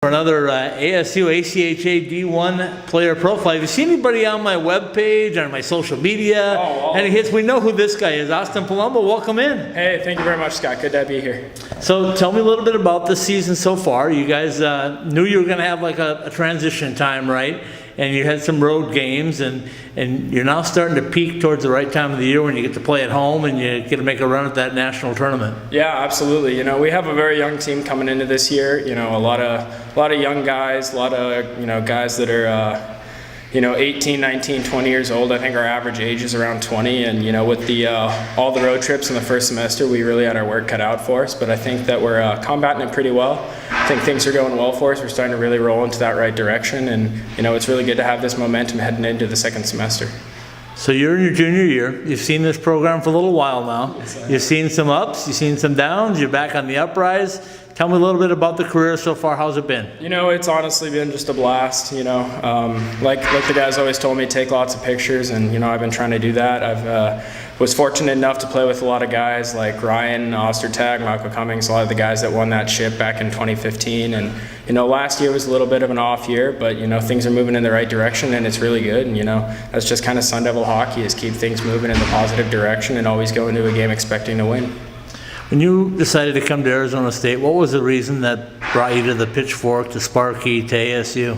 For another ASU ACHA D1 player profile. If you see anybody on my webpage, on my social media, any hits, we know who this guy is. Austin Palumbo, welcome in. Hey, thank you very much, Scott. Good to be here. So tell me a little bit about the season so far. You guys knew you were going to have like a transition time, right? And you had some road games, and you're now starting to peak towards the right time of the year when you get to play at home and you get to make a run at that national tournament. Yeah, absolutely. You know, we have a very young team coming into this year. You know, a lot of young guys, a lot of guys that are 18, 19, 20 years old. I think our average age is around 20, and with the all the road trips in the first semester, we really had our work cut out for us. But I think that we're combating it pretty well. I think things are going well for us. We're starting to really roll into that right direction, and it's really good to have this momentum heading into the second semester. So you're in your junior year. You've seen this program for a little while now. You've seen some ups, you've seen some downs. You're back on the uprise. Tell me a little bit about the career so far. How's it been? It's honestly been just a blast. Like the guys always told me, take lots of pictures, and I've been trying to do that. I've was fortunate enough to play with a lot of guys like Ryan Ostertag, Michael Cummings, a lot of the guys that won that ship back in 2015. And last year was a little bit of an off year, but things are moving in the right direction, and it's really good. And that's just kind of Sun Devil hockey, is keep things moving in the positive direction and always go into a game expecting to win. When you decided to come to Arizona State, what was the reason that brought you to the Pitchfork, to Sparky, to ASU?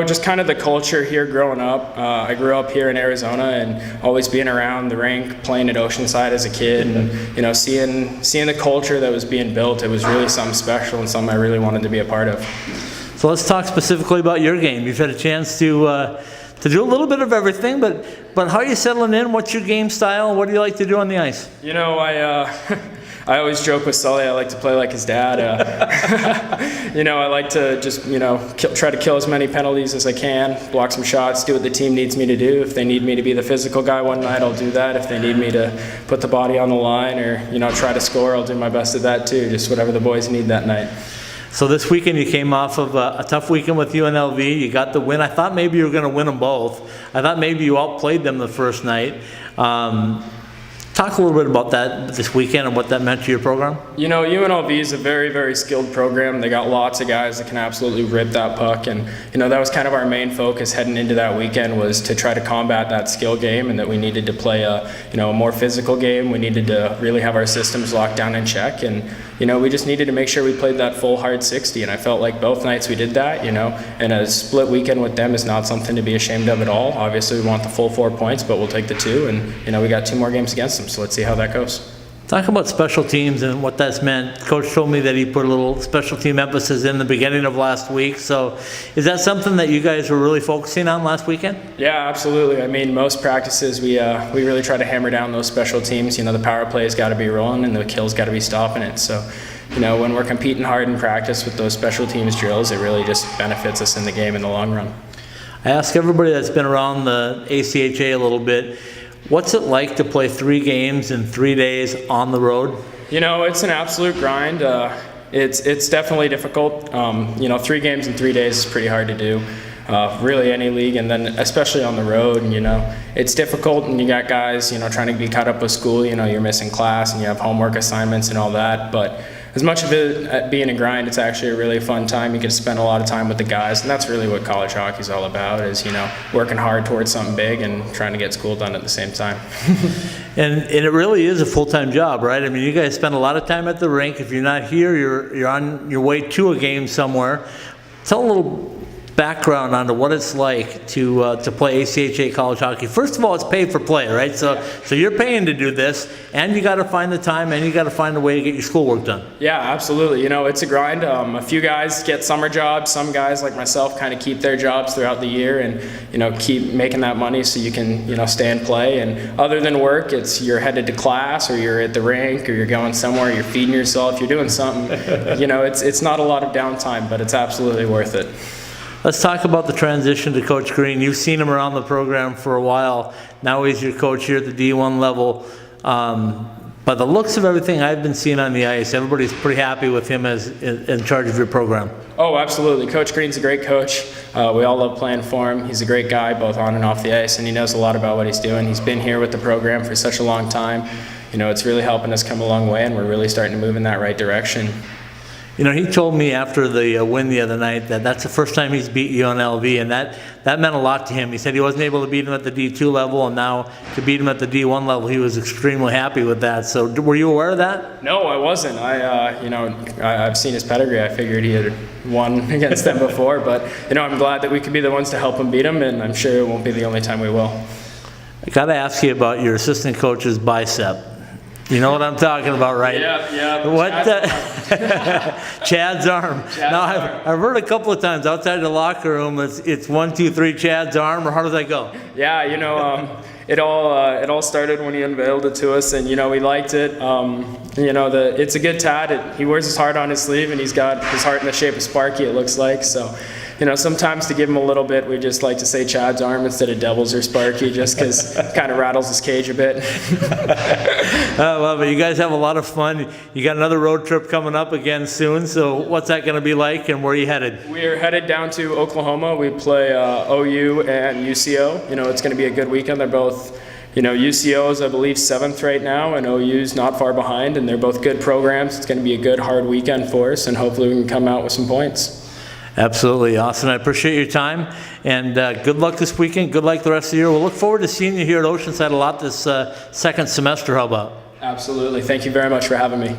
Just kind of the culture here growing up. I grew up here in Arizona, and always being around the rink, playing at Oceanside as a kid, and seeing the culture that was being built. It was really something special and something I really wanted to be a part of. So let's talk specifically about your game. You've had a chance to do a little bit of everything, but how are you settling in? What's your game style? What do you like to do on the ice? I always joke with Sully, I like to play like his dad. I like to just, try to kill as many penalties as I can, block some shots, do what the team needs me to do. If they need me to be the physical guy one night, I'll do that. If they need me to put the body on the line or, try to score, I'll do my best at that too, just whatever the boys need that night. So this weekend you came off of a tough weekend with UNLV. You got the win. I thought maybe you were going to win them both. I thought maybe you outplayed them the first night. Talk a little bit about that this weekend and what that meant to your program. UNLV is a very, very skilled program. They got lots of guys that can absolutely rip that puck, and that was kind of our main focus heading into that weekend, was to try to combat that skill game, and that we needed to play a more physical game. We needed to really have our systems locked down in check, and we just needed to make sure we played that full hard 60, and I felt like both nights we did that. And a split weekend with them is not something to be ashamed of at all. Obviously we want the full 4 points, but we'll take the 2, and we got 2 more games against them, so let's see how that goes. Talk about special teams and what that's meant. Coach told me that he put a little special team emphasis in the beginning of last week. So is that something that you guys were really focusing on last weekend? Yeah, absolutely. I mean, most practices we really try to hammer down those special teams. The power play's got to be rolling and the kill's got to be stopping it. So, when we're competing hard in practice with those special teams drills, it really just benefits us in the game in the long run. I ask everybody that's been around the ACHA a little bit, what's it like to play 3 games in 3 days on the road? It's an absolute grind. It's definitely difficult. 3 games in 3 days is pretty hard to do. Really any league, and then especially on the road, and it's difficult, and you got guys trying to be caught up with school. You're missing class and you have homework assignments and all that, but as much of it being a grind, it's actually a really fun time. You get to spend a lot of time with the guys, and that's really what college hockey is all about, is working hard towards something big and trying to get school done at the same time. And it really is a full-time job, right? I mean, you guys spend a lot of time at the rink. If you're not here, you're on your way to a game somewhere. Tell a little background onto what it's like to play ACHA college hockey. First of all, it's pay for play, right? So you're paying to do this, and you got to find the time, and you got to find a way to get your schoolwork done. Yeah, absolutely. It's a grind. A few guys get summer jobs. Some guys like myself kind of keep their jobs throughout the year, and keep making that money so you can stay and play. And other than work, it's you're headed to class, or you're at the rink, or you're going somewhere, you're feeding yourself, you're doing something. It's not a lot of downtime, but it's absolutely worth it. Let's talk about the transition to Coach Green. You've seen him around the program for a while. Now he's your coach here at the D1 level. By the looks of everything I've been seeing on the ice, everybody's pretty happy with him as in charge of your program. Oh, absolutely. Coach Green's a great coach. We all love playing for him. He's a great guy, both on and off the ice, and he knows a lot about what he's doing. He's been here with the program for such a long time. It's really helping us come a long way, and we're really starting to move in that right direction. You know, he told me after the win the other night that that's the first time he's beat UNLV, and that meant a lot to him. He said he wasn't able to beat him at the D2 level, and now to beat him at the D1 level, he was extremely happy with that. So were you aware of that? No, I wasn't. I've seen his pedigree. I figured he had won against them before, but I'm glad that we could be the ones to help him beat him, and I'm sure it won't be the only time we will. I got to ask you about your assistant coach's bicep. You know what I'm talking about, right? Yeah. What? Chad's arm. Now, I've heard a couple of times outside the locker room, it's 1, 2, 3, Chad's arm, or how does that go? Yeah, it all started when he unveiled it to us, and we liked it. It's a good tat. He wears his heart on his sleeve, and he's got his heart in the shape of Sparky, it looks like. So, sometimes to give him a little bit, we just like to say Chad's arm instead of Devils or Sparky, just because it kind of rattles his cage a bit. I love it. You guys have a lot of fun. You got another road trip coming up again soon. So what's that going to be like, and where are you headed? We're headed down to Oklahoma. We play OU and UCO. It's going to be a good weekend. They're both, UCO is, I believe, 7th right now, and OU's not far behind, and they're both good programs. It's going to be a good, hard weekend for us, and hopefully we can come out with some points. Absolutely, Austin. I appreciate your time, and good luck this weekend. Good luck the rest of the year. We'll look forward to seeing you here at Oceanside a lot this second semester. How about? Absolutely. Thank you very much for having me.